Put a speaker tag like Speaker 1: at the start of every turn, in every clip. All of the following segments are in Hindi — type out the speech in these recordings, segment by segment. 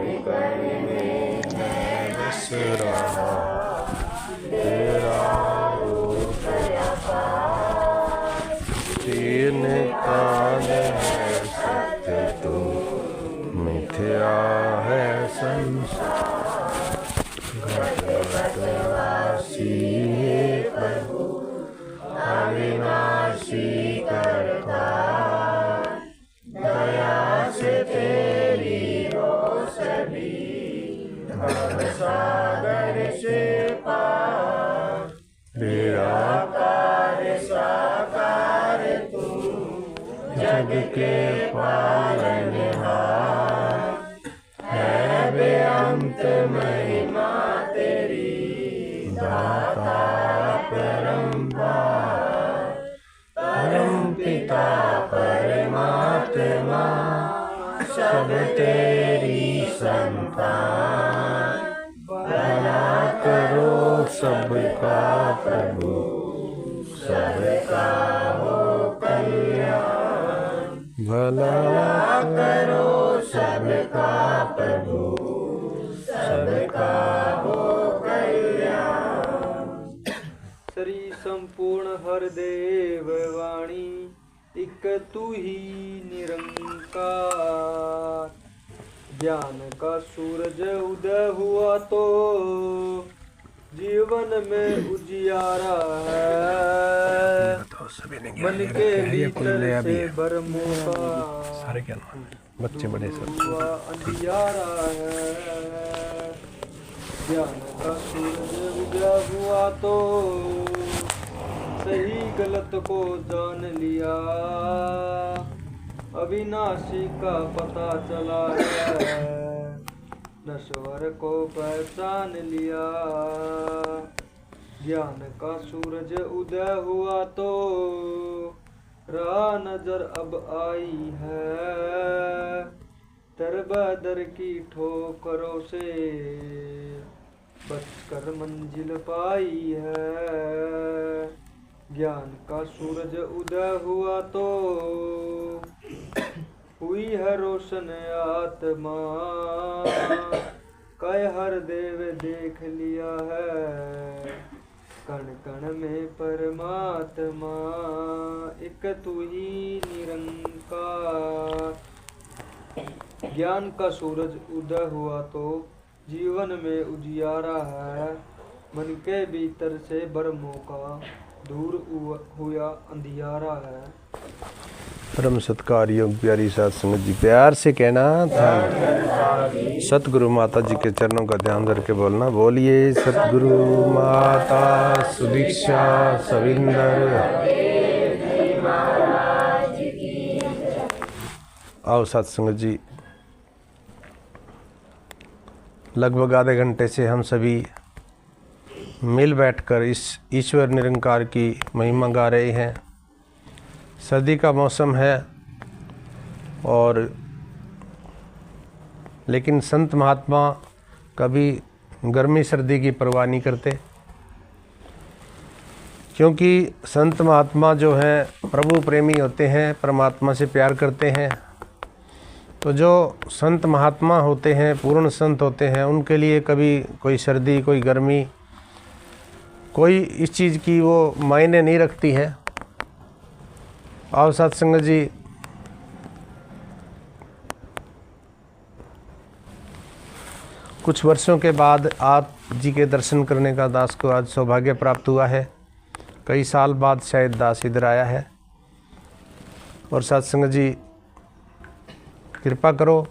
Speaker 1: में है बस रहा तेरा रूप अपार। तीन काल है सत्य तू मिथ्या है संसार। घटवासी प्रभु अविनाशी करता, दया से तेरी रोशनी भव सागर से पार। निराकार साकार तू जग के पालनहार, है बेअंत महिमा तेरी दाता परम्पार। परम पिता परमात्मा सब तेरी संतान, भला करो सबका प्रभु सबका हो कल्याण। भला करो सबका प्रभु सबका हो कल्याण।
Speaker 2: श्री संपूर्ण हरदेव वाणी इक तू ही निरंकार। ज्ञान का सूरज उदय हुआ तो जीवन में उजियारा है। मन के भीतर से भरमों का
Speaker 1: सारे ज्ञान बच्चे बड़े सब
Speaker 2: अंधियारा है। ज्ञान का सूरज उदय हुआ तो सही गलत को जान लिया। अविनाशी का पता चला है, नश्वर को पहचान लिया। ज्ञान का सूरज उदय हुआ तो राह नजर अब आई है। दर की ठोकरों से बचकर मंजिल पाई है। ज्ञान का सूरज उदय हुआ तो हुई है रोशन आत्मा। कह हर देव देख लिया है, कण कण में परमात्मा। एक तू ही निरंकार। ज्ञान का सूरज उदय हुआ तो जीवन में उजियारा है। मन के भीतर से भरमों का दूर हुआ अंधियारा है।
Speaker 1: परम सत्कार योग प्यारी साध संगत जी, प्यार से कहना था। सतगुरु माता जी के चरणों का ध्यान करके बोलना। बोलिए सतगुरु माता सुदीक्षा सविंदर। आओ साध संगत जी, लगभग आधे घंटे से हम सभी मिल बैठकर इस ईश्वर निरंकार की महिमा गा रहे हैं। सर्दी का मौसम है और लेकिन संत महात्मा कभी गर्मी सर्दी की परवाह नहीं करते, क्योंकि संत महात्मा जो हैं प्रभु प्रेमी होते हैं, परमात्मा से प्यार करते हैं। तो जो संत महात्मा होते हैं, पूर्ण संत होते हैं, उनके लिए कभी कोई सर्दी कोई गर्मी कोई इस चीज़ की वो मायने नहीं रखती है। आओ साथ संगत जी, कुछ वर्षों के बाद आप जी के दर्शन करने का दास को आज सौभाग्य प्राप्त हुआ है। कई साल बाद शायद दास इधर आया है। और साथ संगत जी कृपा करो,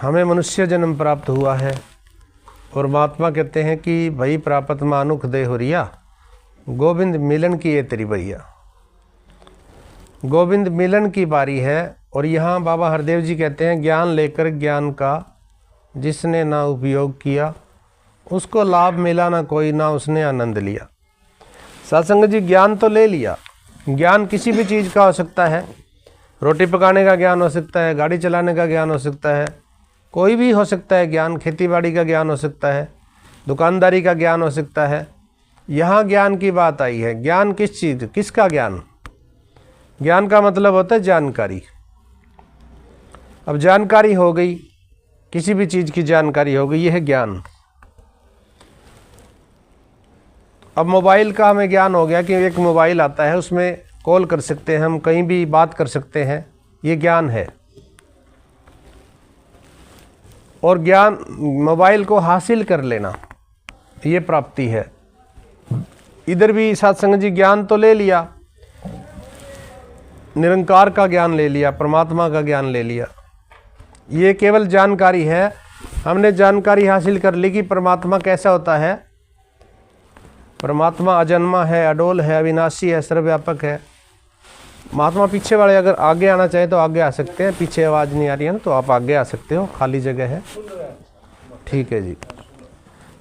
Speaker 1: हमें मनुष्य जन्म प्राप्त हुआ है और महात्मा कहते हैं कि भई प्राप्त मानुख दे हो रिया, गोविंद मिलन की ये तेरी भैया। गोविंद मिलन की बारी है। और यहाँ बाबा हरदेव जी कहते हैं ज्ञान लेकर ज्ञान का जिसने ना उपयोग किया, उसको लाभ मिला ना कोई, ना उसने आनंद लिया। सत्संग जी, ज्ञान तो ले लिया। ज्ञान किसी भी चीज़ का हो सकता है। रोटी पकाने का ज्ञान हो सकता है, गाड़ी चलाने का ज्ञान हो सकता है, कोई भी हो सकता है ज्ञान। खेतीबाड़ी का ज्ञान हो सकता है, दुकानदारी का ज्ञान हो सकता है। यहाँ ज्ञान की बात आई है। ज्ञान किस चीज़, किसका ज्ञान? ज्ञान का मतलब होता है जानकारी। अब जानकारी हो गई, किसी भी चीज़ की जानकारी हो गई, यह है ज्ञान। अब मोबाइल का हमें ज्ञान हो गया कि एक मोबाइल आता है, उसमें कॉल कर सकते हैं हम, कहीं भी बात कर सकते हैं, ये ज्ञान है। और ज्ञान, मोबाइल को हासिल कर लेना, ये प्राप्ति है। इधर भी सत्संग जी ज्ञान तो ले लिया, निरंकार का ज्ञान ले लिया, परमात्मा का ज्ञान ले लिया, ये केवल जानकारी है। हमने जानकारी हासिल कर ली कि परमात्मा कैसा होता है। परमात्मा अजन्मा है, अडोल है, अविनाशी है, सर्वव्यापक है। महात्मा पीछे वाले अगर आगे आना चाहे तो आगे आ सकते हैं, पीछे आवाज़ नहीं आ रही है ना, तो आप आगे आ सकते हो, खाली जगह है। ठीक है जी।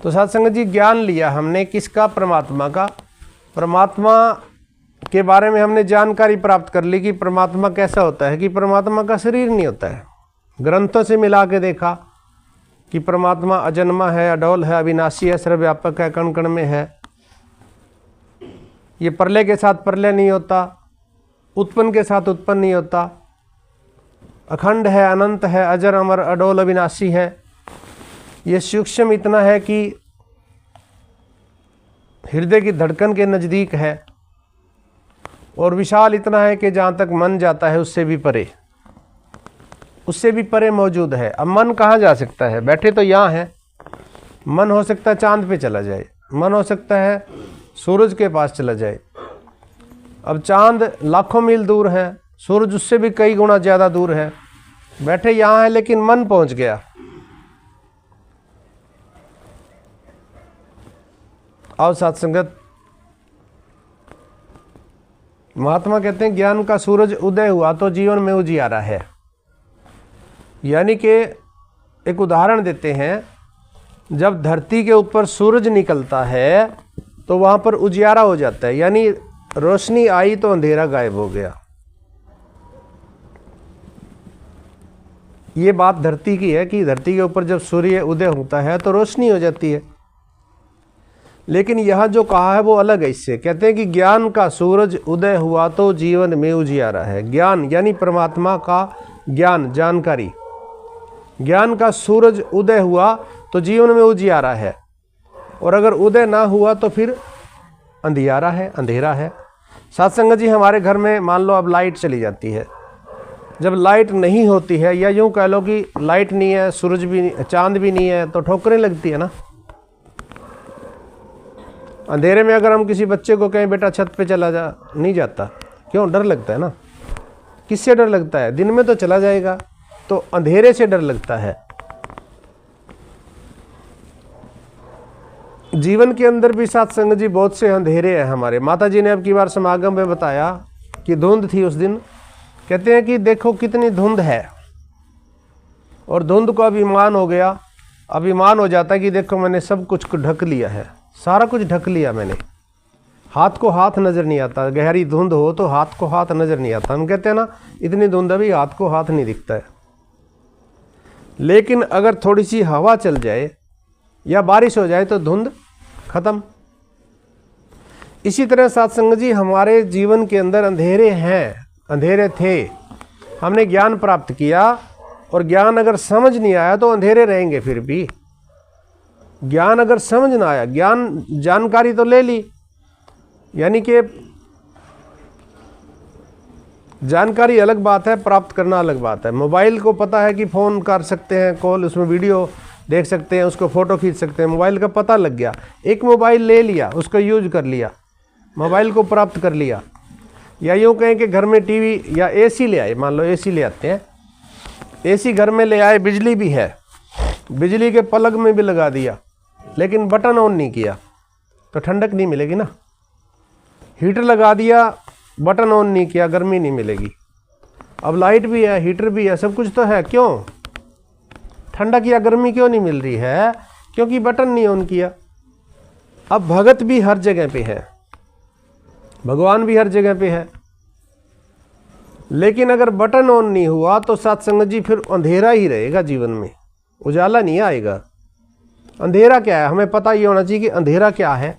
Speaker 1: तो सत्संग जी ज्ञान लिया हमने किसका? परमात्मा का। परमात्मा के बारे में हमने जानकारी प्राप्त कर ली कि परमात्मा कैसा होता है, कि परमात्मा का शरीर नहीं होता है। ग्रंथों से मिला के देखा कि परमात्मा अजन्मा है, अडोल है, अविनाशी है, सर्वव्यापक है, कण कण में है। ये प्रलय के साथ प्रलय नहीं होता, उत्पन्न के साथ उत्पन्न नहीं होता, अखंड है, अनंत है, अजर अमर, अडोल, अविनाशी है। ये सूक्ष्म इतना है कि हृदय की धड़कन के नज़दीक है, और विशाल इतना है कि जहाँ तक मन जाता है उससे भी परे, उससे भी परे मौजूद है। अब मन कहाँ जा सकता है? बैठे तो यहाँ है, मन हो सकता है चांद पे चला जाए, मन हो सकता है सूरज के पास चला जाए। अब चांद लाखों मील दूर है, सूरज उससे भी कई गुना ज़्यादा दूर है। बैठे यहाँ है लेकिन मन पहुँच गया। आओ सत्संगत, महात्मा कहते हैं ज्ञान का सूरज उदय हुआ तो जीवन में उजियारा है। यानी कि एक उदाहरण देते हैं, जब धरती के ऊपर सूरज निकलता है तो वहाँ पर उजियारा हो जाता है, यानी रोशनी आई तो अंधेरा गायब हो गया। ये बात धरती की है कि धरती के ऊपर जब सूर्य उदय होता है तो रोशनी हो जाती है। लेकिन यहाँ जो कहा है वो अलग है इससे। कहते हैं कि ज्ञान का सूरज उदय हुआ तो जीवन में उजियारा है। ज्ञान यानी परमात्मा का ज्ञान, जानकारी। ज्ञान का सूरज उदय हुआ तो जीवन में उजियारा है, और अगर उदय ना हुआ तो फिर अंधियारा है, अंधेरा है। सत्संग जी, हमारे घर में मान लो अब लाइट चली जाती है। जब लाइट नहीं होती है, या यूँ कह लो कि लाइट नहीं है, सूरज भी नहीं, चांद भी नहीं है, तो ठोकरें लगती है ना। अंधेरे में अगर हम किसी बच्चे को कहें बेटा छत पे चला जा, नहीं जाता। क्यों? डर लगता है ना। किससे डर लगता है? दिन में तो चला जाएगा, तो अंधेरे से डर लगता है। जीवन के अंदर भी सत्संग जी बहुत से अंधेरे हैं हमारे। माता जी ने अब की बार समागम में बताया कि धुंध थी उस दिन। कहते हैं कि देखो कितनी धुंध है, और धुंध को अभिमान हो गया। अभिमान हो जाता है कि देखो मैंने सब कुछ को ढक लिया है, सारा कुछ ढक लिया मैंने। हाथ को हाथ नज़र नहीं आता। गहरी धुंध हो तो हाथ को हाथ नज़र नहीं आता। हम कहते हैं ना, इतनी धुंध अभी हाथ को हाथ नहीं दिखता है। लेकिन अगर थोड़ी सी हवा चल जाए या बारिश हो जाए तो धुंध खत्म। इसी तरह सत्संग जी, हमारे जीवन के अंदर अंधेरे हैं, अंधेरे थे। हमने ज्ञान प्राप्त किया, और ज्ञान अगर समझ नहीं आया तो अंधेरे रहेंगे फिर भी। ज्ञान अगर समझ ना आया, ज्ञान जानकारी तो ले ली, यानी कि जानकारी अलग बात है, प्राप्त करना अलग बात है। मोबाइल को पता है कि फ़ोन कर सकते हैं कॉल, उसमें वीडियो देख सकते हैं, उसको फ़ोटो खींच सकते हैं, मोबाइल का पता लग गया। एक मोबाइल ले लिया, उसको यूज कर लिया, मोबाइल को प्राप्त कर लिया। या यूँ कहें कि घर में टीवी या एसी ले आए, मान लो एसी ले आते हैं, एसी घर में ले आए, बिजली भी है, बिजली के प्लग में भी लगा दिया, लेकिन बटन ऑन नहीं किया तो ठंडक नहीं मिलेगी ना। हीटर लगा दिया, बटन ऑन नहीं किया, गर्मी नहीं मिलेगी। अब लाइट भी है, हीटर भी है, सब कुछ तो है, क्यों ठंडक या गर्मी क्यों नहीं मिल रही है? क्योंकि बटन नहीं ऑन किया। अब भगत भी हर जगह पे है, भगवान भी हर जगह पे है, लेकिन अगर बटन ऑन नहीं हुआ तो सत्संग जी फिर अंधेरा ही रहेगा जीवन में, उजाला नहीं आएगा। अंधेरा क्या है? हमें पता ही होना चाहिए कि अंधेरा क्या है।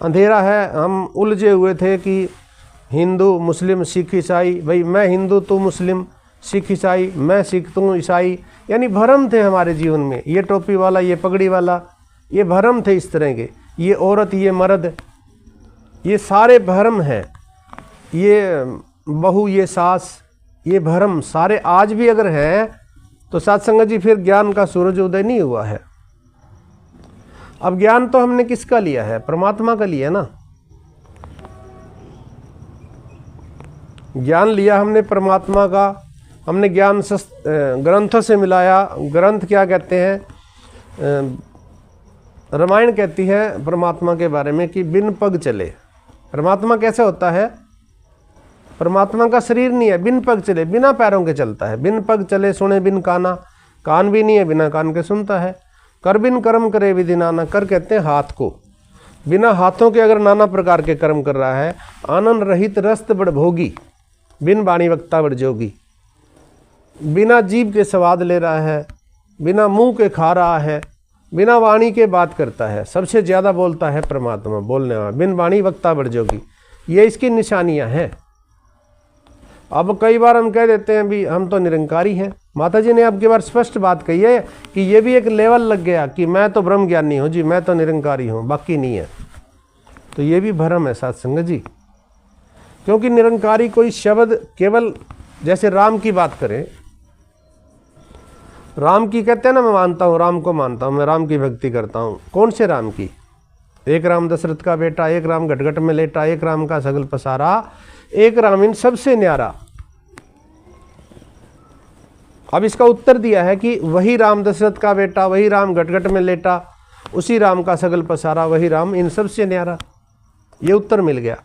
Speaker 1: अंधेरा है, हम उलझे हुए थे कि हिंदू, मुस्लिम, सिख, ईसाई, भाई मैं हिंदू तू मुस्लिम, सिख ईसाई, मैं सिख तुम ईसाई, यानी भ्रम थे हमारे जीवन में। ये टोपी वाला, ये पगड़ी वाला, ये भ्रम थे इस तरह के। ये औरत, ये मर्द, ये सारे भ्रम हैं। ये बहू, ये सास, ये भ्रम सारे आज भी अगर हैं तो साथ संगत जी फिर ज्ञान का सूरज उदय नहीं हुआ है। अब ज्ञान तो हमने किसका लिया है? परमात्मा का लिया ना। ज्ञान लिया हमने परमात्मा का। हमने ज्ञान ग्रंथों से मिलाया। ग्रंथ क्या कहते हैं? रामायण कहती है परमात्मा के बारे में कि बिन पग चले। परमात्मा कैसे होता है? परमात्मा का शरीर नहीं है, बिन पग चले, बिना पैरों के चलता है। बिन पग चले सुने बिन काना, कान भी नहीं है, बिना कान के सुनता है। कर बिन कर्म करे विधि नाना, कर कहते हैं हाथ को। बिना हाथों के अगर नाना प्रकार के कर्म कर रहा है। आनंद रहित रस्त बड़ भोगी, बिन वाणी वक्ता बड़ जोगी। बिना जीभ के स्वाद ले रहा है, बिना मुंह के खा रहा है, बिना वाणी के बात करता है। सबसे ज़्यादा बोलता है परमात्मा, बोलने वाला। बिन वाणी वक्ता बड़ जोगी, ये इसकी निशानियां हैं। अब कई बार हम कह देते हैं भी हम तो निरंकारी हैं। माता जी ने अब की बार स्पष्ट बात कही है कि ये भी एक लेवल लग गया कि मैं तो ब्रह्म ज्ञानी हूँ जी, मैं तो निरंकारी हूँ, बाकी नहीं है। तो ये भी भ्रम है साथ संगत जी। क्योंकि निरंकारी कोई शब्द केवल, जैसे राम की बात करें, राम की कहते हैं ना, मैं मानता हूँ, राम को मानता हूँ, मैं राम की भक्ति करता हूँ। कौन से राम की? एक राम दशरथ का बेटा, एक राम घटघट में लेटा, एक राम का सगल पसारा, एक राम इन सबसे न्यारा। अब इसका उत्तर दिया है कि वही राम दशरथ का बेटा, वही राम घटघट में लेटा, उसी राम का सगल पसारा, वही राम इन सबसे न्यारा। ये उत्तर मिल गया।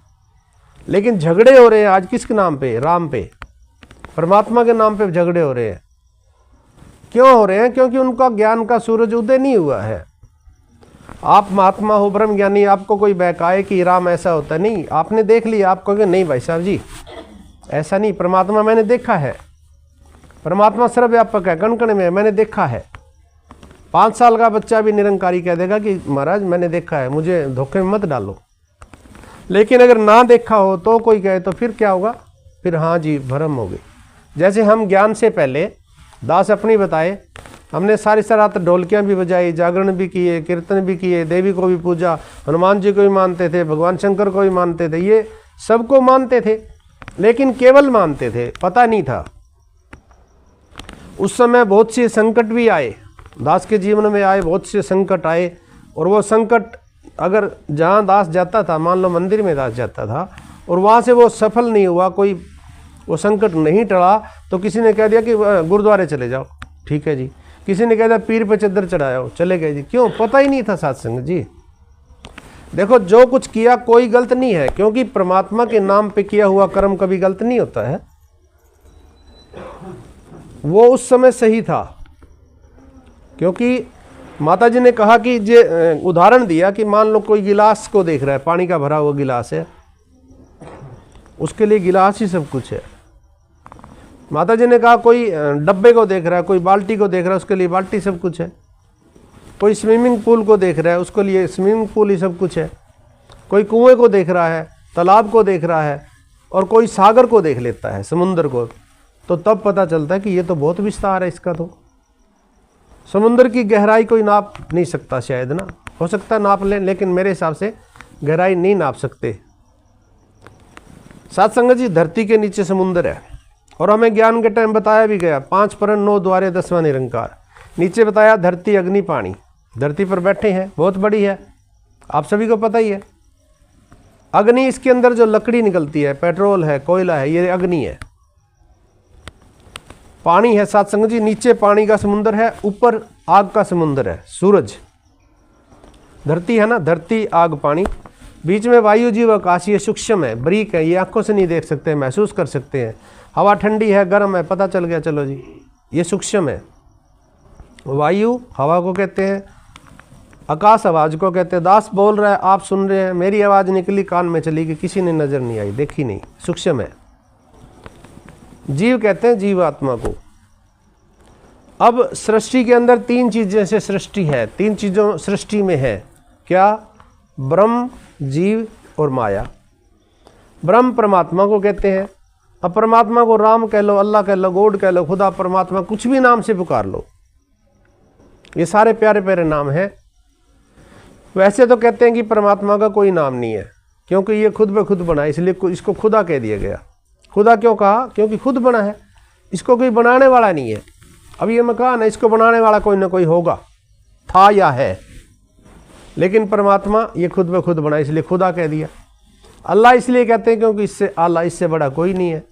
Speaker 1: लेकिन झगड़े हो रहे हैं आज किसके नाम पे? राम पे, परमात्मा के नाम पे झगड़े हो रहे हैं। क्यों हो रहे हैं? क्योंकि उनका ज्ञान का सूरज उदय नहीं हुआ है। आप महात्मा हो, ब्रह्म ज्ञानी, आपको कोई बहकाए कि राम ऐसा होता नहीं, आपने देख लिया, आप कहोगे नहीं भाई साहब जी ऐसा नहीं, परमात्मा मैंने देखा है, परमात्मा सर्वव्यापक है, कण कण में, मैंने देखा है। 5 साल का बच्चा भी निरंकारी कह देगा कि महाराज मैंने देखा है, मुझे धोखे में मत डालो। लेकिन अगर ना देखा हो तो कोई कहे तो फिर क्या होगा? फिर हाँ जी भ्रम हो गई। जैसे हम ज्ञान से पहले दास अपनी बताए, हमने सारी रात ढोलकियाँ भी बजाई, जागरण भी किए, कीर्तन भी किए, देवी को भी पूजा, हनुमान जी को भी मानते थे, भगवान शंकर को भी मानते थे, ये सबको मानते थे, लेकिन केवल मानते थे, पता नहीं था। उस समय बहुत से संकट भी आए, दास के जीवन में आए, बहुत से संकट आए। और वो संकट अगर जहाँ दास जाता था, मान लो मंदिर में दास जाता था और वहाँ से वो सफल नहीं हुआ, कोई वो संकट नहीं टला, तो किसी ने कह दिया कि गुरुद्वारे चले जाओ, ठीक है जी। किसी ने कह दिया पीर पे चद्दर चढ़ाओ, चले गए जी। क्यों? पता ही नहीं था सत्संग जी। देखो जो कुछ किया कोई गलत नहीं है, क्योंकि परमात्मा के नाम पे किया हुआ कर्म कभी गलत नहीं होता है। वो उस समय सही था, क्योंकि माता जी ने कहा कि जे उदाहरण दिया कि मान लो कोई गिलास को देख रहा है, पानी का भरा हुआ गिलास है, उसके लिए गिलास ही सब कुछ है। माता जी ने कहा कोई डब्बे को देख रहा है, कोई बाल्टी को देख रहा है, उसके लिए बाल्टी सब कुछ है। कोई स्विमिंग पूल को देख रहा है, उसके लिए स्विमिंग पूल ही सब कुछ है। कोई कुएं को देख रहा है, तालाब को देख रहा है, और कोई सागर को देख लेता है, समुद्र को, तो तब पता चलता है कि ये तो बहुत विस्तार है इसका। तो समुद्र की गहराई कोई नाप नहीं सकता, शायद ना, हो सकता है नाप लें, लेकिन मेरे हिसाब से गहराई नहीं नाप सकते। साथ संगत जी, धरती के नीचे समुद्र है, और हमें ज्ञान के टाइम बताया भी गया 5 परण 9 द्वारे 10वां निरंकार। नीचे बताया धरती अग्नि पानी, धरती पर बैठे हैं, बहुत बड़ी है, आप सभी को पता ही है। अग्नि, इसके अंदर जो लकड़ी निकलती है, पेट्रोल है, कोयला है, ये अग्नि है। पानी है साथ संगत जी, नीचे पानी का समुद्र है, ऊपर आग का समुद्र है, सूरज। धरती है ना, धरती आग पानी, बीच में वायु जीव आकाश, ये सूक्ष्म है, बारीक है, ये आंखों से नहीं देख सकते, महसूस कर सकते हैं। हवा ठंडी है, गर्म है, पता चल गया, चलो जी, ये सूक्ष्म है। वायु हवा को कहते हैं, आकाश आवाज को कहते हैं। दास बोल रहा है, आप सुन रहे हैं, मेरी आवाज निकली, कान में चली गई, किसी ने नजर नहीं आई, देखी नहीं, सूक्ष्म है। जीव कहते हैं जीवात्मा को। अब सृष्टि के अंदर 3 चीजें से सृष्टि है, 3 चीजों सृष्टि में है, क्या? ब्रह्म, जीव और माया। ब्रह्म परमात्मा को कहते हैं, अब परमात्मा को राम कह लो, अल्लाह कह लो, गॉड कह लो, खुदा, परमात्मा, कुछ भी नाम से पुकार लो, ये सारे प्यारे प्यारे नाम हैं। वैसे तो कहते हैं कि परमात्मा का कोई नाम नहीं है, क्योंकि ये खुद ब खुद बना, इसलिए इसको खुदा कह दिया गया। खुदा क्यों कहा? क्योंकि खुद बना है, इसको कोई बनाने वाला नहीं है। अब ये मकान है, इसको बनाने वाला कोई ना कोई होगा, था या है, लेकिन परमात्मा ये खुद ब खुद बना, इसलिए खुदा कह दिया। अल्लाह इसलिए कहते हैं क्योंकि इससे आला, इससे बड़ा कोई नहीं है।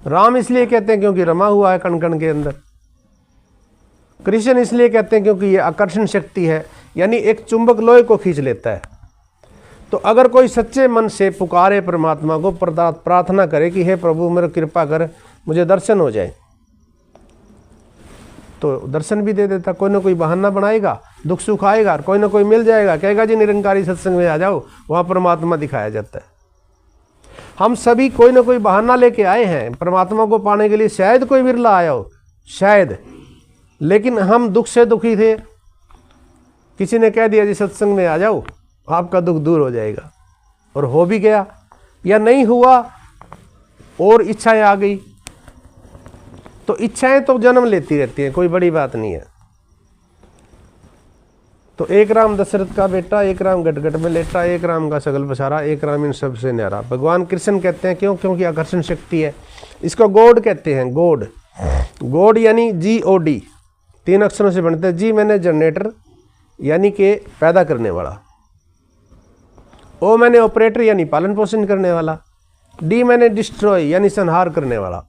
Speaker 1: राम इसलिए कहते हैं क्योंकि रमा हुआ है कण कण के अंदर। कृष्ण इसलिए कहते हैं क्योंकि ये आकर्षण शक्ति है, यानी एक चुंबक लोहे को खींच लेता है। तो अगर कोई सच्चे मन से पुकारे परमात्मा को, प्रार्थना करे कि हे प्रभु मेरे कृपा कर, मुझे दर्शन हो जाए, तो दर्शन भी दे देता। कोई ना कोई बहाना बनाएगा, दुख सुख आएगा, कोई ना कोई मिल जाएगा, कहेगा जी निरंकारी सत्संग में आ जाओ, वहाँ परमात्मा दिखाया जाता है। हम सभी कोई ना कोई बहाना लेके आए हैं परमात्मा को पाने के लिए, शायद कोई विरला आया हो, शायद, लेकिन हम दुख से दुखी थे, किसी ने कह दिया जी सत्संग में आ जाओ, आपका दुख दूर हो जाएगा, और हो भी गया, या नहीं हुआ और इच्छाएं आ गई। तो इच्छाएं तो जन्म लेती रहती हैं, कोई बड़ी बात नहीं है। तो एक राम दशरथ का बेटा, एक राम गटगट में लेटा, एक राम का सगल पसारा, एक राम इन सबसे न्यारा। भगवान कृष्ण कहते हैं क्यों? क्योंकि आकर्षण शक्ति है। इसको गॉड कहते हैं, गॉड। गॉड यानी GOD, 3 अक्षरों से बनते हैं। जी मैंने जनरेटर यानी कि पैदा करने वाला, ओ मैंने ऑपरेटर यानी पालन पोषण करने वाला, डी मैंने डिस्ट्रॉय यानी संहार करने वाला।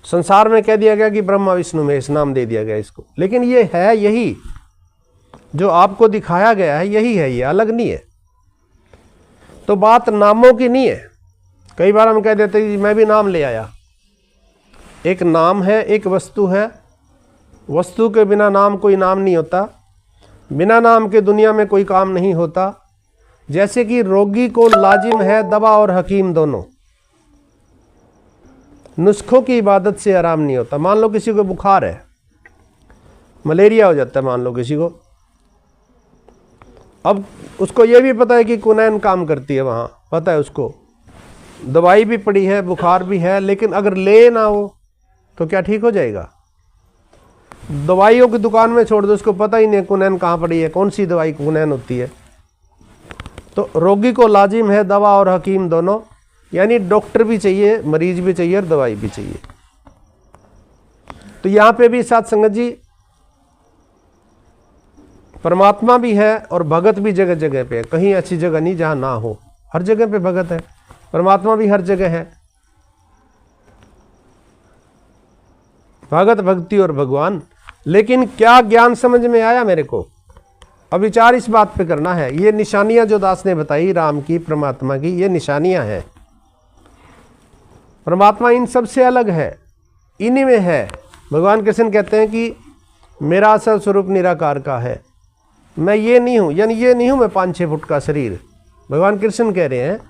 Speaker 1: संसार में कह दिया गया कि ब्रह्मा विष्णु महेश नाम दे दिया गया इसको, लेकिन ये है यही जो आपको दिखाया गया है, यही है, ये अलग नहीं है। तो बात नामों की नहीं है। कई बार हम कह देते हैं मैं भी नाम ले आया। एक नाम है, एक वस्तु है, वस्तु के बिना नाम कोई नाम नहीं होता, बिना नाम के दुनिया में कोई काम नहीं होता। जैसे कि रोगी को लाजिम है दवा और हकीम दोनों, नुस्खों की इबादत से आराम नहीं होता। मान लो किसी को बुखार है, मलेरिया हो जाता है मान लो किसी को, अब उसको ये भी पता है कि कुनैन काम करती है, वहाँ पता है उसको, दवाई भी पड़ी है, बुखार भी है, लेकिन अगर ले ना हो तो क्या ठीक हो जाएगा? दवाइयों की दुकान में छोड़ दो, उसको पता ही नहीं कुनैन कहाँ पड़ी है, कौन सी दवाई कुनैन होती है। तो रोगी को लाजिम है दवा और हकीम दोनों, यानी डॉक्टर भी चाहिए, मरीज भी चाहिए और दवाई भी चाहिए। तो यहाँ पे भी साथ संगत जी परमात्मा भी है और भगत भी जगह जगह पे है। कहीं ऐसी जगह नहीं जहाँ ना हो, हर जगह पे भगत है, परमात्मा भी हर जगह है। भगत, भक्ति और भगवान। लेकिन क्या ज्ञान समझ में आया मेरे को? अब विचार इस बात पे करना है। ये निशानियां जो दास ने बताई राम की, परमात्मा की, ये निशानियां हैं। परमात्मा इन सब से अलग है, इन्हीं में है। भगवान कृष्ण कहते हैं कि मेरा असल स्वरूप निराकार का है, मैं ये नहीं हूँ, यानी ये नहीं हूँ मैं 5-6 फुट का शरीर। भगवान कृष्ण कह रहे हैं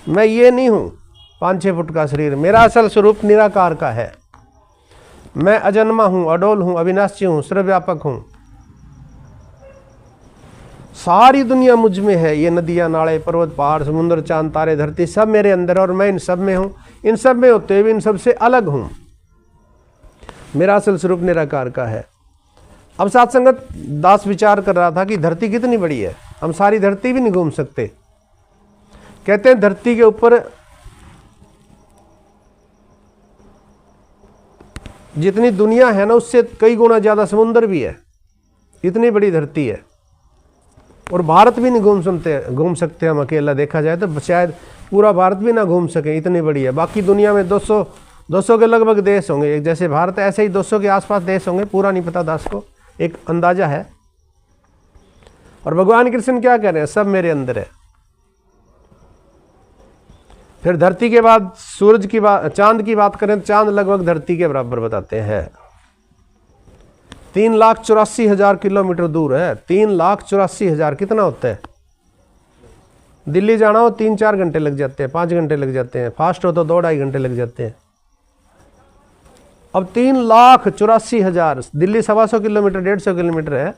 Speaker 1: मैं ये नहीं हूँ 5-6 फुट का शरीर, मेरा असल स्वरूप निराकार का है। मैं अजन्मा हूँ, अडोल हूँ, अविनाशी हूँ, सर्वव्यापक हूँ। सारी दुनिया मुझ में है, ये नदियाँ, नाले, पर्वत, पहाड़, समुद्र, चांद, तारे, धरती, सब मेरे अंदर, और मैं इन सब में हूँ। इन सब में होते हुए इन सब से अलग हूँ। मेरा असल स्वरूप निराकार का है। अब साथ संगत दास विचार कर रहा था कि धरती कितनी बड़ी है, हम सारी धरती भी नहीं घूम सकते। कहते हैं धरती के ऊपर जितनी दुनिया है ना, उससे कई गुना ज़्यादा समुद्र भी है, इतनी बड़ी धरती है। और भारत भी नहीं घूम सकते हम अकेला, देखा जाए तो शायद पूरा भारत भी ना घूम सके, इतनी बड़ी है। बाकी दुनिया में 200 के लगभग देश होंगे, जैसे भारत ऐसे ही 200 के आसपास देश होंगे, पूरा नहीं पता दास को, एक अंदाजा है। और भगवान कृष्ण क्या कह रहे हैं? सब मेरे अंदर है। फिर धरती के बाद सूरज की बात, चांद की बात करें, चांद लगभग धरती के बराबर बताते हैं, 3,84,000 किलोमीटर दूर है। 3,84,000 कितना होता है? दिल्ली जाना हो 3-4 घंटे लग जाते हैं, 5 घंटे लग जाते हैं, फास्ट हो तो 2-2.5 घंटे लग जाते हैं। अब 3,84,000, दिल्ली 125 किलोमीटर, 150 किलोमीटर है,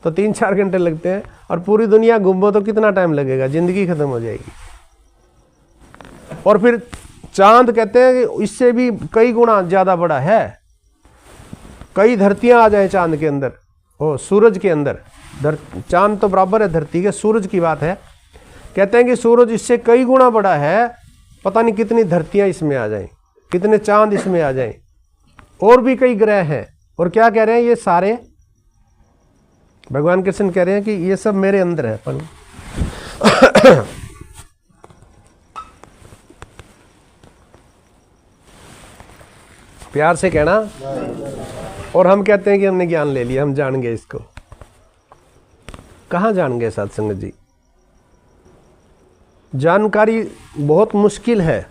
Speaker 1: तो 3-4 घंटे लगते हैं। और पूरी दुनिया घूमो तो कितना टाइम लगेगा? जिंदगी खत्म हो जाएगी। और फिर चांद कहते हैं कि इससे भी कई गुना ज्यादा बड़ा है, कई धरतियां आ जाए चांद के अंदर, ओ सूरज के अंदर। चांद तो बराबर है धरती के, सूरज की बात है। कहते हैं कि सूरज इससे कई गुना बड़ा है, पता नहीं कितनी धरतियां इसमें आ जाएं, कितने चांद इसमें आ जाएं, और भी कई ग्रह हैं। और क्या कह रहे हैं, ये सारे भगवान कृष्ण कह रहे हैं कि ये सब मेरे अंदर है। पर प्यार से कहना। और हम कहते हैं कि हमने ज्ञान ले लिया, हम जान गए इसको। कहाँ जान गए साथ संगत जी? जानकारी बहुत मुश्किल है,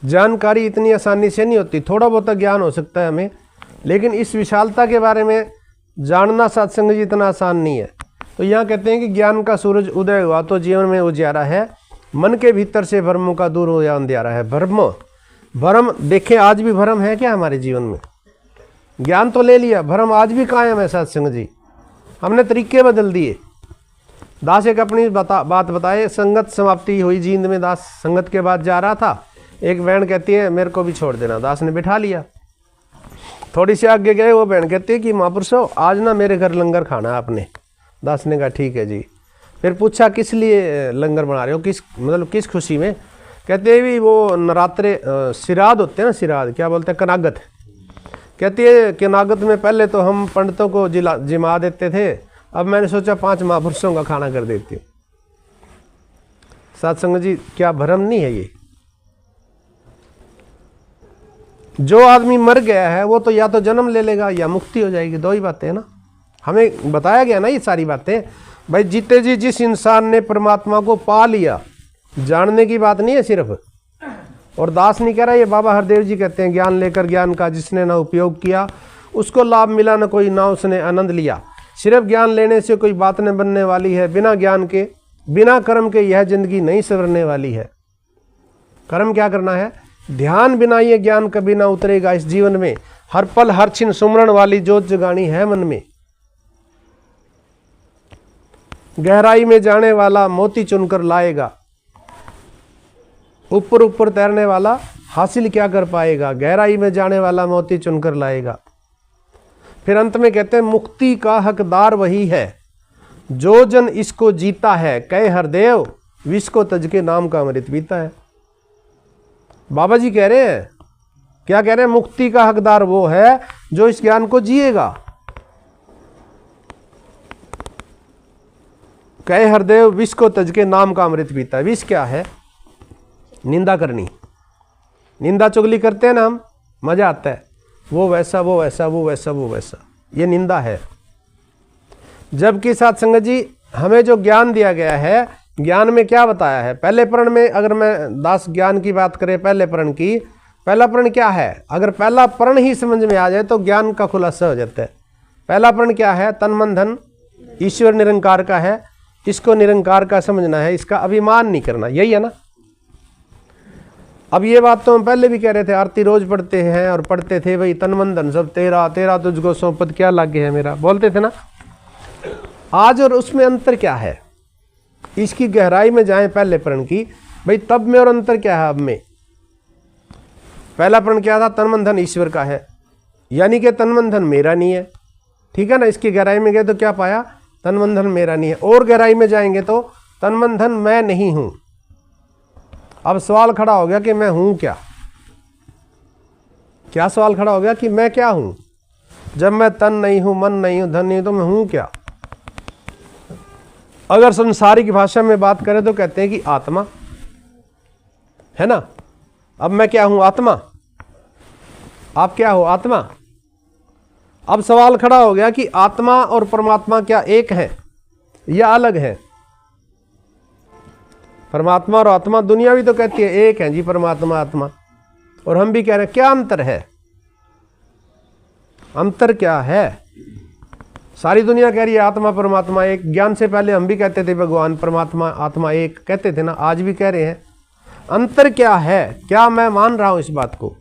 Speaker 1: जानकारी इतनी आसानी से नहीं होती। थोड़ा बहुत ज्ञान हो सकता है हमें, लेकिन इस विशालता के बारे में जानना सत्संग जी इतना आसान नहीं है। तो यहाँ कहते हैं कि ज्ञान का सूरज उदय हुआ तो जीवन में उजियारा है, मन के भीतर से भ्रमों का दूर हो या अंधियारा है। भ्रम देखें, आज भी भ्रम है क्या हमारे जीवन में? ज्ञान तो ले लिया, भ्रम आज भी कायम है सत्संग जी। हमने तरीके बदल दिए। दास एक अपनी बात बताए, संगत समाप्ति हुई जींद में, दास संगत के बाद जा रहा था, एक बहन कहती है मेरे को भी छोड़ देना। दास ने बिठा लिया। थोड़ी सी आगे गए, वो बहन कहती है कि महापुरुषों आज ना मेरे घर लंगर खाना है आपने। दास ने कहा ठीक है जी। फिर पूछा किस लिए लंगर बना रहे हो, किस मतलब किस खुशी में? कहते हैं भी वो नरात्रे सिराद होते हैं ना, सिराद क्या बोलते हैं, कनागत। कहती है कनागत में पहले तो हम पंडितों को जिमा देते थे, अब मैंने सोचा 5 महापुरुषों का खाना कर देती हूँ। सत्संग जी क्या भ्रम नहीं है ये? जो आदमी मर गया है वो तो या तो जन्म ले लेगा या मुक्ति हो जाएगी, 2 ही बातें है ना। हमें बताया गया ना ये सारी बातें। भाई जीते जी जिस इंसान ने परमात्मा को पा लिया, जानने की बात नहीं है सिर्फ। और दास नहीं कह रहा, ये बाबा हरदेव जी कहते हैं ज्ञान लेकर ज्ञान का जिसने ना उपयोग किया उसको लाभ मिला न कोई, ना उसने आनंद लिया। सिर्फ ज्ञान लेने से कोई बात न बनने वाली है, बिना ज्ञान के बिना कर्म के यह जिंदगी नहीं संवरने वाली है। कर्म क्या करना है? ध्यान बिना ये ज्ञान कभी ना उतरेगा इस जीवन में। हर पल हर क्षण सुमरण वाली जोत जगानी है मन में। गहराई में जाने वाला मोती चुनकर लाएगा, ऊपर ऊपर तैरने वाला हासिल क्या कर पाएगा? गहराई में जाने वाला मोती चुनकर लाएगा। फिर अंत में कहते हैं मुक्ति का हकदार वही है जो जन इसको जीता है, कहे हरदेव विष को तज के नाम का अमृत पीता है। बाबा जी कह रहे हैं, क्या कह रहे हैं? मुक्ति का हकदार वो है जो इस ज्ञान को जिएगा। कहे हरदेव विष को तज के नाम का अमृत पीता है। विष क्या है? निंदा करनी। निंदा चुगली करते हैं ना हम, मजा आता है, वो वैसा वो वैसा वो वैसा वो वैसा, ये निंदा है। जबकि साथ संगत जी हमें जो ज्ञान दिया गया है, ज्ञान में क्या बताया है? पहले प्रण में, अगर मैं दास ज्ञान की बात करें पहले प्रण की, पहला प्रण क्या है? अगर पहला प्रण ही समझ में आ जाए तो ज्ञान का खुलासा हो जाता है। पहला प्रण क्या है? तन मन धन ईश्वर निरंकार का है, इसको निरंकार का समझना है, इसका अभिमान नहीं करना, यही है ना। अब ये बात तो हम पहले भी कह रहे थे, आरती रोज पढ़ते हैं और पढ़ते थे, भाई तन मन धन सब तेरा, तेरा तुझको सौंपत क्या लागे है मेरा, बोलते थे ना। आज और उसमें अंतर क्या है? इसकी गहराई में जाएं पहले प्रण की, भाई तब में और अंतर क्या है अब में? पहला प्रण क्या था? तन मन धन ईश्वर का है, यानी कि तन मन धन मेरा नहीं है, ठीक है ना। इसकी गहराई में गए तो क्या पाया? तन मन धन मेरा नहीं है। और गहराई में जाएंगे तो तन मन धन मैं नहीं हूं। अब सवाल खड़ा हो गया कि मैं हूं क्या? क्या सवाल खड़ा हो गया कि मैं क्या हूं? जब मैं तन नहीं हूं, मन नहीं हूं, धन नहीं हूं, तो मैं हूं क्या? अगर संसारिक भाषा में बात करें तो कहते हैं कि आत्मा है ना। अब मैं क्या हूं? आत्मा। आप क्या हो? आत्मा। अब सवाल खड़ा हो गया कि आत्मा और परमात्मा क्या एक है या अलग है? परमात्मा और आत्मा, दुनिया भी तो कहती है एक है जी, परमात्मा आत्मा, और हम भी कह रहे हैं क्या अंतर है? अंतर क्या है? सारी दुनिया कह रही है आत्मा परमात्मा एक। ज्ञान से पहले हम भी कहते थे भगवान परमात्मा आत्मा एक, कहते थे ना, आज भी कह रहे हैं। अंतर क्या है? क्या मैं मान रहा हूं इस बात को?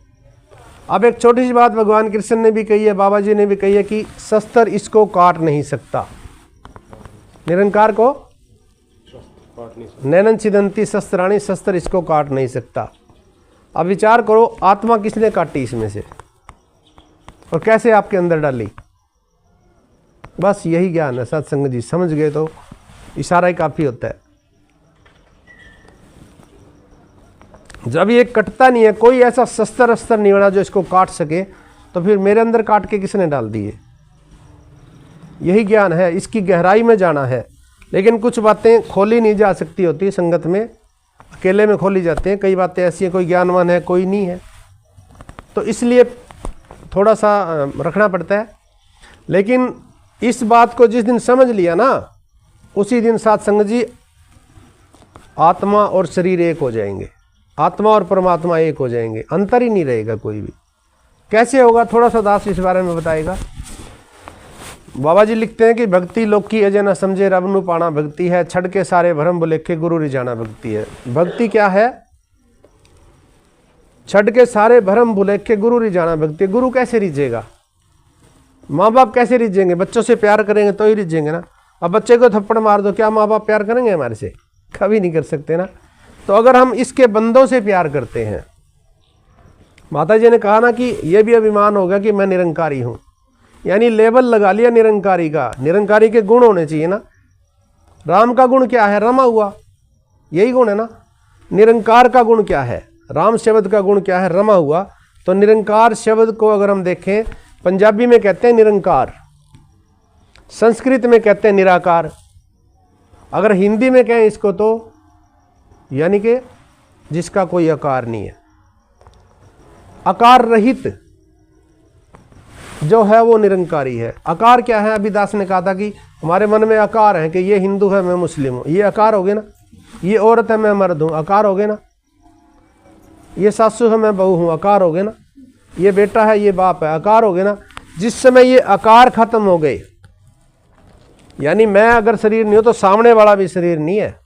Speaker 1: अब एक छोटी सी बात भगवान कृष्ण ने भी कही है, बाबा जी ने भी कही है कि शस्त्र इसको काट नहीं सकता। निरंकार को नैनन छिदंती शस्त्राणी, शस्त्र इसको काट नहीं सकता। अब विचार करो, आत्मा किसने काटी इसमें से और कैसे आपके अंदर डाली? बस यही ज्ञान है सत्संग जी, समझ गए तो इशारा ही काफी होता है। जब ये कटता नहीं है, कोई ऐसा शस्त्र अस्त्र नहीं बना जो इसको काट सके, तो फिर मेरे अंदर काट के किसने डाल दिए? यही ज्ञान है, इसकी गहराई में जाना है। लेकिन कुछ बातें खोली नहीं जा सकती होती संगत में, अकेले में खोली जाती हैं। कई बातें ऐसी हैं, कोई ज्ञानवान है कोई नहीं है, तो इसलिए थोड़ा सा रखना पड़ता है। लेकिन इस बात को जिस दिन समझ लिया ना, उसी दिन सत्संग जी आत्मा और शरीर एक हो जाएंगे, आत्मा और परमात्मा एक हो जाएंगे, अंतर ही नहीं रहेगा कोई भी। कैसे होगा, थोड़ा सा दास इस बारे में बताएगा। बाबा जी लिखते हैं कि भक्ति लोग की अजय न समझे, रब नु पाना भक्ति है, छड़ के सारे भरम बुलेखे गुरु रिजाना भक्ति है। भक्ति क्या है? छड़ के सारे भरम बुलेखे गुरु रिजाना भक्ति है। गुरु कैसे रिझेगा? माँ बाप कैसे रिझेंगे? बच्चों से प्यार करेंगे तो ही रिझेंगे ना। अब बच्चे को थप्पड़ मार दो, क्या माँ बाप प्यार करेंगे हमारे से? कभी नहीं कर सकते ना। तो अगर हम इसके बंदों से प्यार करते हैं, माता जी ने कहा ना कि यह भी अभिमान होगा कि मैं निरंकारी हूं, यानी लेबल लगा लिया निरंकारी का। निरंकारी के गुण होने चाहिए ना। राम का गुण क्या है? रमा हुआ, यही गुण है ना। निरंकार का गुण क्या है? राम शब्द का गुण क्या है? रमा हुआ। तो निरंकार शब्द को अगर हम देखें, पंजाबी में कहते हैं निरंकार, संस्कृत में कहते हैं निराकार, अगर हिंदी में कहें इसको तो यानी कि जिसका कोई आकार नहीं है, आकार रहित जो है वो निरंकारी है। आकार क्या है? अभी दास ने कहा था कि हमारे मन में आकार है कि ये हिंदू है मैं मुस्लिम हूं, ये आकार हो गए ना। ये औरत है मैं मर्द हूं, आकार हो गए ना। ये सासू है मैं बहू हूं, आकार हो गए ना। ये बेटा है ये बाप है, आकार हो गए ना। जिस समय ये आकार खत्म हो गए, यानी मैं अगर शरीर नहीं हो तो सामने वाला भी शरीर नहीं है।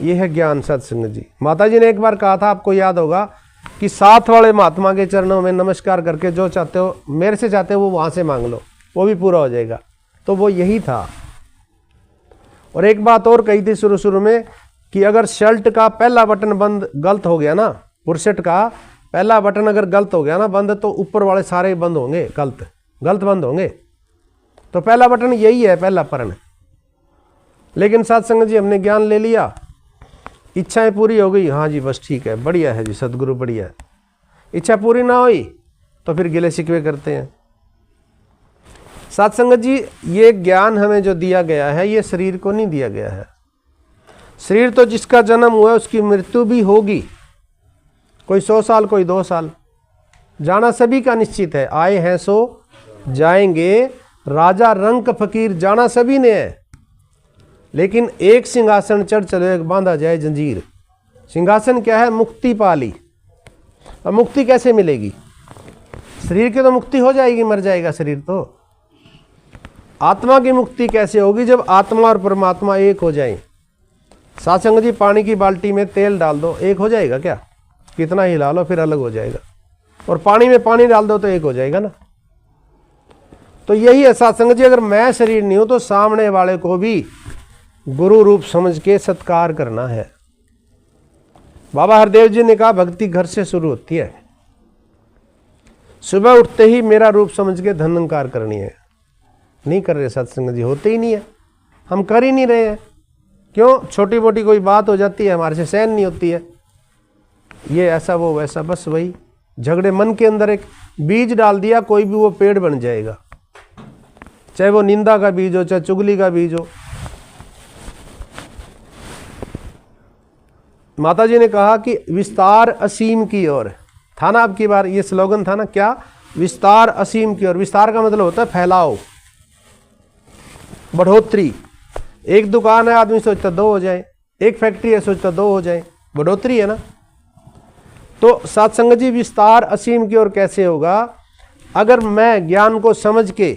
Speaker 1: यह है ज्ञान सत्संग जी। माता जी ने एक बार कहा था, आपको याद होगा, कि साथ वाले महात्मा के चरणों में नमस्कार करके जो चाहते हो, मेरे से चाहते हो वो वहां से मांग लो, वो भी पूरा हो जाएगा। तो वो यही था। और एक बात और कही थी शुरू शुरू में, कि अगर शर्ट का पहला बटन बंद गलत हो गया ना, पुरशर्ट का पहला बटन अगर गलत हो गया ना बंद, तो ऊपर वाले सारे बंद होंगे, गलत बंद होंगे। तो पहला बटन यही है, पहला परण। लेकिन सत्संग जी हमने ज्ञान ले लिया, इच्छाएं पूरी हो गई, हाँ जी बस ठीक है, बढ़िया है जी, सदगुरु बढ़िया है। इच्छा पूरी ना हुई तो फिर गिले शिकवे करते हैं। सत्संग जी ये ज्ञान हमें जो दिया गया है, ये शरीर को नहीं दिया गया है। शरीर तो जिसका जन्म हुआ उसकी मृत्यु भी होगी, कोई 100 साल कोई 2 साल, जाना सभी का निश्चित है। आए हैं सो जाएंगे, राजा रंक फकीर जाना सभी ने है। लेकिन एक सिंहासन चढ़ चले, एक बांधा जाए जंजीर। सिंहासन क्या है? मुक्ति पाली। अब मुक्ति कैसे मिलेगी? शरीर की तो मुक्ति हो जाएगी, मर जाएगा शरीर तो। आत्मा की मुक्ति कैसे होगी? जब आत्मा और परमात्मा एक हो जाए। सत्संग जी पानी की बाल्टी में तेल डाल दो, एक हो जाएगा क्या? कितना हिला लो फिर अलग हो जाएगा। और पानी में पानी डाल दो तो एक हो जाएगा ना। तो यही है सत्संग जी, अगर मैं शरीर नहीं हूं तो सामने वाले को भी गुरु रूप समझ के सत्कार करना है। बाबा हरदेव जी ने कहा भक्ति घर से शुरू होती है। सुबह उठते ही मेरा रूप समझ के धनंकार करनी है। नहीं कर रहे सत्संग जी, होते ही नहीं है, हम कर ही नहीं रहे हैं। क्यों? छोटी मोटी कोई बात हो जाती है, हमारे से सहन नहीं होती है, ये ऐसा वो वैसा, बस वही झगड़े। मन के अंदर एक बीज डाल दिया, कोई भी वो पेड़ बन जाएगा, चाहे वो निंदा का बीज हो चाहे चुगली का बीज हो। माता जी ने कहा कि विस्तार असीम की ओर था ना, अब की बार ये स्लोगन था ना, क्या? विस्तार असीम की ओर। विस्तार का मतलब होता है फैलाव, बढ़ोतरी। एक दुकान है, आदमी सोचता 2 हो जाए, एक फैक्ट्री है सोचता 2 हो जाए, बढ़ोतरी है ना। तो सत्संग जी विस्तार असीम की ओर कैसे होगा? अगर मैं ज्ञान को समझ के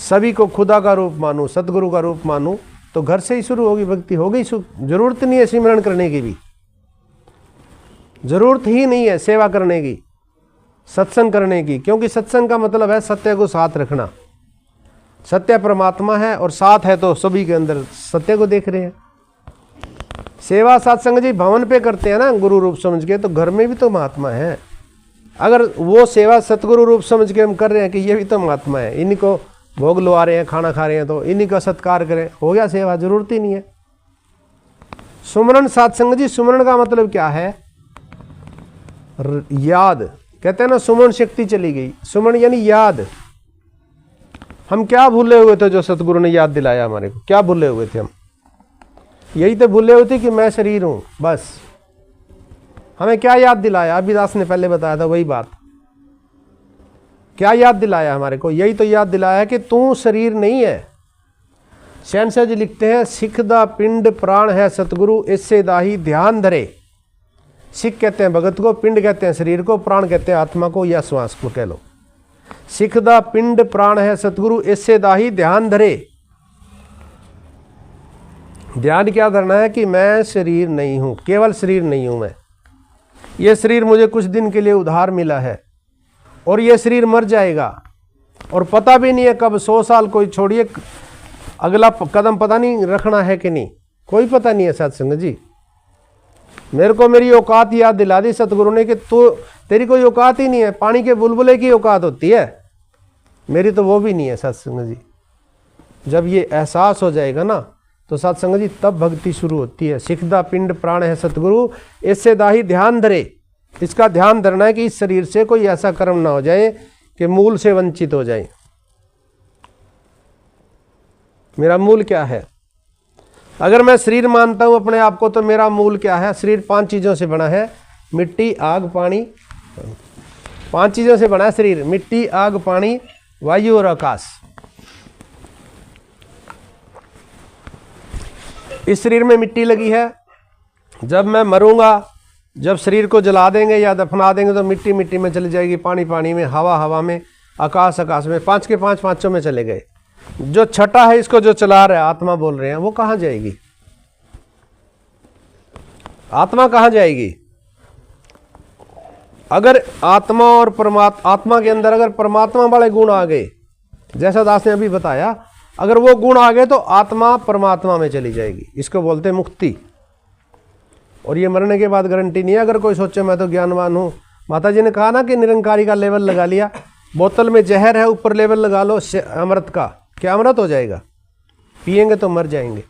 Speaker 1: सभी को खुदा का रूप मानूं, सतगुरु का रूप मानूं, तो घर से ही शुरू होगी भक्ति। हो गई जरूरत नहीं है सिमरन करने की भी, जरूरत ही नहीं है सेवा करने की, सत्संग करने की। क्योंकि सत्संग का मतलब है सत्य को साथ रखना। सत्य परमात्मा है और साथ है तो सभी के अंदर सत्य को देख रहे हैं। सेवा सत्संग जी भवन पे करते हैं ना गुरु रूप समझ के, तो घर में भी तो महात्मा है। अगर वो सेवा सतगुरु रूप समझ के हम कर रहे हैं कि ये भी तो महात्मा है, इन्हीं को भोग लगा रहे हैं, खाना खा रहे हैं, तो इन्हीं का सत्कार करें, हो गया सेवा, जरूरत ही नहीं है। सुमरन सत्संग जी, सुमरन का मतलब क्या है? याद, कहते हैं ना सुमरन शक्ति चली गई, सुमरन यानी याद। हम क्या भूले हुए थे जो सतगुरु ने याद दिलाया हमारे को? क्या भूले हुए थे हम? यही तो भूले हुए थे कि मैं शरीर हूं, बस। हमें क्या याद दिलाया? अभिदास ने पहले बताया था वही बात। क्या याद दिलाया हमारे को? यही तो याद दिलाया कि तू शरीर नहीं है। शहनशाह जी लिखते हैं, सिख दा पिंड प्राण है सतगुरु, इससे दाही ध्यान धरे। सिख कहते हैं भगत को, पिंड कहते हैं शरीर को, प्राण कहते हैं आत्मा को या श्वास को कह लो। सिख दा पिंड प्राण है सतगुरु, इससे दाही ध्यान धरे। ध्यान क्या धरना है? कि मैं शरीर नहीं हूं, केवल शरीर नहीं हूं मैं। ये शरीर मुझे कुछ दिन के लिए उधार मिला है और ये शरीर मर जाएगा, और पता भी नहीं है कब। 100 साल कोई छोड़िए, अगला कदम पता नहीं रखना है कि नहीं, कोई पता नहीं है सत्संग जी। मेरे को मेरी औकात याद दिला दी सतगुरु ने कि तू, तेरी कोई औकात ही नहीं है। पानी के बुलबुले की औकात होती है, मेरी तो वो भी नहीं है सत्संग जी। जब ये एहसास हो जाएगा ना, तो सत्संग जी तब भक्ति शुरू होती है। सिखदा पिंड प्राण है सतगुरु, इससे दाही ध्यान धरे। इसका ध्यान धरना है कि इस शरीर से कोई ऐसा कर्म ना हो जाए कि मूल से वंचित हो जाए। मेरा मूल क्या है? अगर मैं शरीर मानता हूं अपने आप को, तो मेरा मूल क्या है? शरीर 5 चीजों से बना है, मिट्टी, आग, पानी। 5 चीजों से बना है शरीर, मिट्टी, आग, पानी, वायु और आकाश। इस शरीर में मिट्टी लगी है। जब मैं मरूंगा, जब शरीर को जला देंगे या दफना देंगे, तो मिट्टी मिट्टी में चली जाएगी, पानी पानी में, हवा हवा में, आकाश आकाश में। 5 के 5 पांचों में चले गए। जो छठा है, इसको जो चला रहा है, आत्मा बोल रहे हैं, वो कहां जाएगी? आत्मा कहां जाएगी? अगर आत्मा और परमात्मा, आत्मा के अंदर अगर परमात्मा वाले गुण आ गए, जैसा दास ने अभी बताया, अगर वो गुण आ गए तो आत्मा परमात्मा में चली जाएगी। इसको बोलते हैं मुक्ति। और ये मरने के बाद गारंटी नहीं है। अगर कोई सोचे मैं तो ज्ञानवान हूं, माता जी ने कहा ना कि निरंकारी का लेवल लगा लिया, बोतल में जहर है, ऊपर लेवल लगा लो अमृत का, क्या अमृत हो जाएगा? पिएंगे तो मर जाएंगे।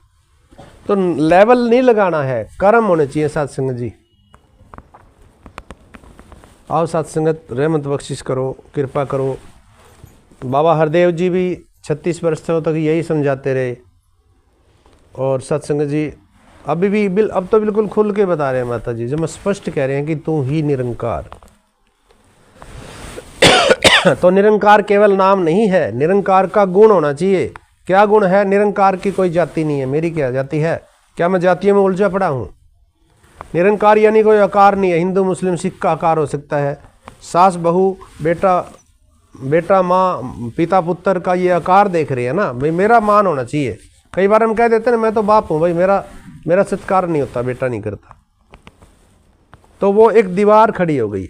Speaker 1: तो लेवल नहीं लगाना है, कर्म होने चाहिए सत्संग जी। आओ सत्संगत, रहमत बख्शिश करो, कृपा करो। बाबा हरदेव जी भी 36 वर्षों तक यही समझाते रहे, और सत्संग जी अभी भी अब तो बिल्कुल खुल के बता रहे हैं माता जी, जब स्पष्ट कह रहे हैं कि तू ही निरंकार। तो निरंकार केवल नाम नहीं है, निरंकार का गुण होना चाहिए। क्या गुण है? निरंकार की कोई जाति नहीं है। मेरी क्या जाति है? क्या मैं जातियों में उलझा पड़ा हूँ? निरंकार यानी कोई आकार नहीं है। हिंदू मुस्लिम सिख का आकार हो सकता है, सास बहू, बेटा माँ, पिता पुत्र का ये आकार देख रही है ना भाई। मेरा मान होना चाहिए। कई बार हम कह देते हैं ना, मैं तो बाप हूँ भाई, मेरा सत्कार नहीं होता, बेटा नहीं करता, तो वो एक दीवार खड़ी हो गई।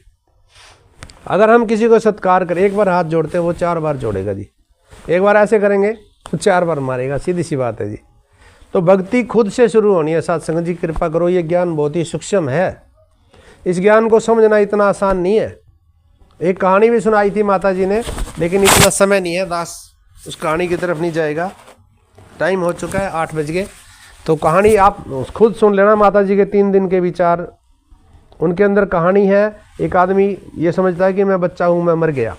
Speaker 1: अगर हम किसी को सत्कार करें, एक बार हाथ जोड़ते हैं, वो 4 बार जोड़ेगा जी। एक बार ऐसे करेंगे तो 4 बार मारेगा, सीधी सी बात है जी। तो भक्ति खुद से शुरू होनी है। सत्संग जी कृपा करो, ये ज्ञान बहुत ही सूक्ष्म है। इस ज्ञान को समझना इतना आसान नहीं है। एक कहानी भी सुनाई थी माता जी ने, लेकिन इतना समय नहीं है, दास उस कहानी की तरफ नहीं जाएगा। टाइम हो चुका है, 8 बज गए। तो कहानी आप खुद सुन लेना, माता जी के 3 दिन के विचार। उनके अंदर कहानी है, एक आदमी ये समझता है कि मैं बच्चा हूँ, मैं मर गया।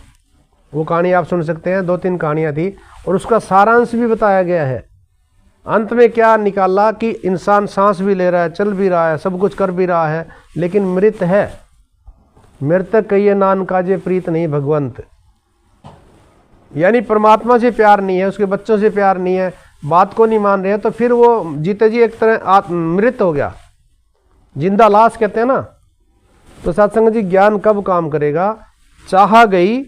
Speaker 1: वो कहानी आप सुन सकते हैं, 2-3 कहानियाँ थी, और उसका सारांश भी बताया गया है। अंत में क्या निकाला कि इंसान सांस भी ले रहा है, चल भी रहा है, सब कुछ कर भी रहा है, लेकिन मृत है। मृतक कहिए नान काजे प्रीत नहीं भगवंत। यानी परमात्मा से प्यार नहीं है, उसके बच्चों से प्यार नहीं है, बात को नहीं मान रहे हैं, तो फिर वो जीते जी एक तरह मृत हो गया, जिंदा लाश कहते हैं ना। तो सत्संग जी ज्ञान कब काम करेगा? चाहा गई,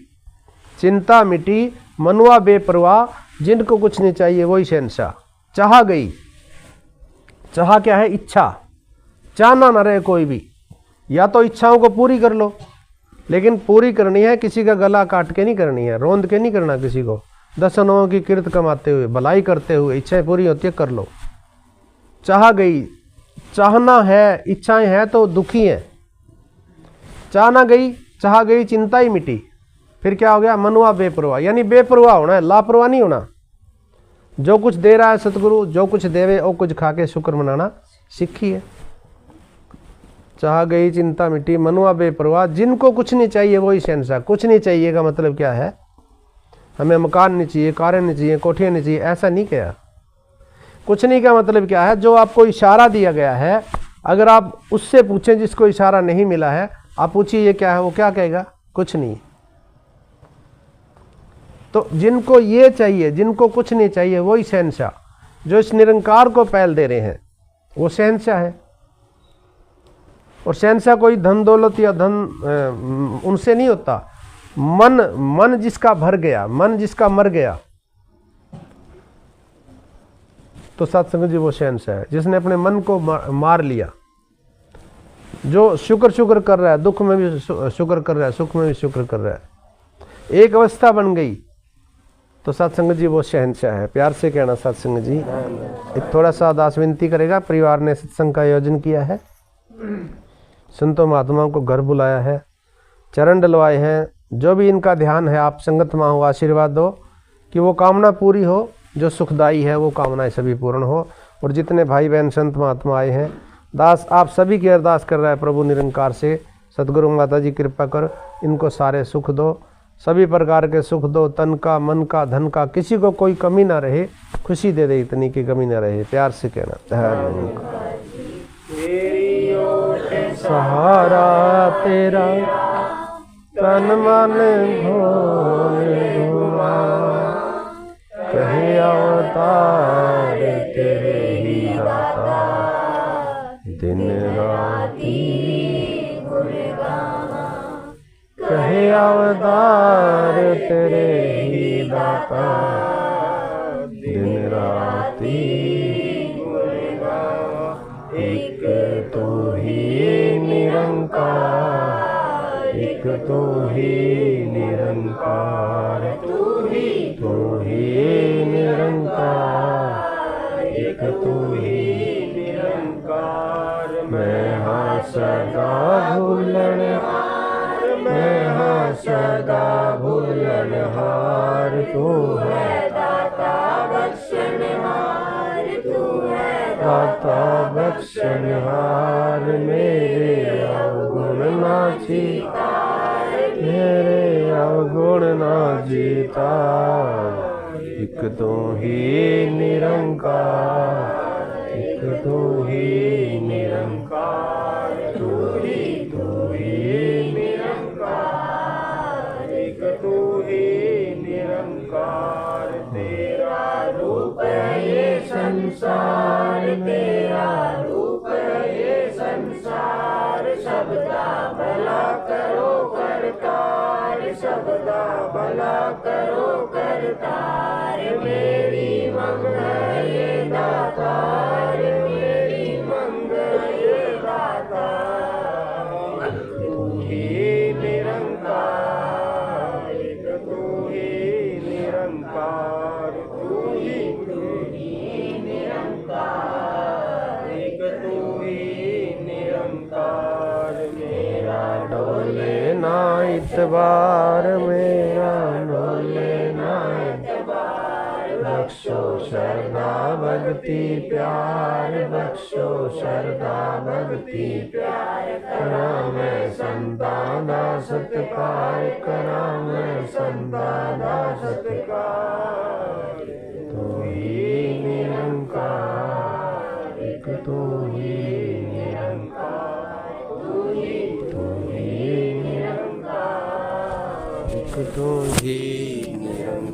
Speaker 1: चिंता मिटी, मनुआ बेपरवाह, जिनको कुछ नहीं चाहिए वही शहंशाह। चाहा गई, चाहा क्या है? इच्छा। चाहना ना रहे कोई भी, या तो इच्छाओं को पूरी कर लो, लेकिन पूरी करनी है, किसी का गला काट के नहीं करनी है, रोंद के नहीं करना किसी को। 10 अनों की किरत कमाते हुए, भलाई करते हुए, इच्छाएं पूरी होती है, कर लो। चाहा गई, चाहना है, इच्छाएं हैं तो दुखी है। चाहना गई, चाह गई, चिंता ही मिटी, फिर क्या हो गया? मनुआ बेपरवाह, यानी बेपरवाह होना है, लापरवाह नहीं होना। जो कुछ दे रहा है सतगुरु, जो कुछ देवे वो कुछ खा के शुक्र मनाना सीखिए। चाह गई, चिंता मिटी, मनुआ बेपरवाह। जिनको कुछ नहीं चाहिए वही शहंशाह। कुछ नहीं चाहिए का मतलब क्या है? हमें मकान नहीं चाहिए, कारें नहीं चाहिए, कोठियाँ नहीं चाहिए, ऐसा नहीं कहा। कुछ नहीं का मतलब क्या है? जो आपको इशारा दिया गया है, अगर आप उससे पूछें जिसको इशारा नहीं मिला है, आप पूछिए ये क्या है, वो क्या कहेगा? कुछ नहीं। तो जिनको ये चाहिए, जिनको कुछ नहीं चाहिए वही शहंशाह। जो इस निरंकार को पहल दे रहे हैं वो शहंशाह है। और शहंशाह कोई धन दौलत या धन उनसे नहीं होता। मन जिसका भर गया, मन जिसका मर गया, तो सत्संग जी वो शहंशाह है। जिसने अपने मन को मार लिया, जो शुक्र कर रहा है, दुख में भी शुक्र कर रहा है, सुख में भी शुक्र कर रहा है, एक अवस्था बन गई, तो सत्संग जी वो शहंशाह है। प्यार से कहना सत्संग जी। एक थोड़ा सा दास विनती करेगा। परिवार ने सत्संग का आयोजन किया है, संतों महात्माओं को घर बुलाया है, चरण डलवाए हैं। जो भी इनका ध्यान है आप संगत माँ हो, आशीर्वाद दो कि वो कामना पूरी हो, जो सुखदाई है वो कामनाएं सभी पूर्ण हो। और जितने भाई बहन संत महात्मा आए हैं, दास आप सभी की अरदास कर रहा है प्रभु निरंकार से, सतगुरु माता जी कृपा कर इनको सारे सुख दो, सभी प्रकार के सुख दो, तन का, मन का, धन का, किसी को कोई कमी ना रहे, खुशी दे दे, इतनी की कमी ना रहे। प्यार से कहना सहारा तेरा, तन मन घुमा, कहे अवतार तेरे ही दाता, दिन राती कहे अवतार तेरे ही दाता, दिन राती एक तो ही निरंकार, एक तो ही निरंकार, तो ही निरंकार, एक तो ही निरंकार। मैं हाँ सदा भूलनहार, मैं हाँ सदा भूलनहार, तू है दाता बख्शनहार, तू है दाता बख्शनहार। मेरे अवगुण ना जीता, मेरे अवगुण ना जीता, एक तो ही निरंकार, एक तो ही निरंकार, तू ही निरंकार, एक तू ही निरंकार। तेरा रूप है ये संसार, तेरा रूप है ये संसार, सबदा भला करो करतार, सबदा भला करो करतार। मेरी मंग है ये दातार, मेरी मंग है ये दातार, तू ही निरंकार, एक तू ही निरंकार, तू ही निरंकार, एक तू ही निरंकार। मेरा डोले ना इतबार, मेरा डोले ना इतबार, बख्शो श्रद्धा भक्ति प्यार, बख्शो श्रद्धा भक्ति प्यार। करा मैं संताना सत्कार, करा मैं संताना सत्कार, तू ही निरंकार, एक तू ही निरंकार, तू ही निरंकार, एक तू ही निरंकार।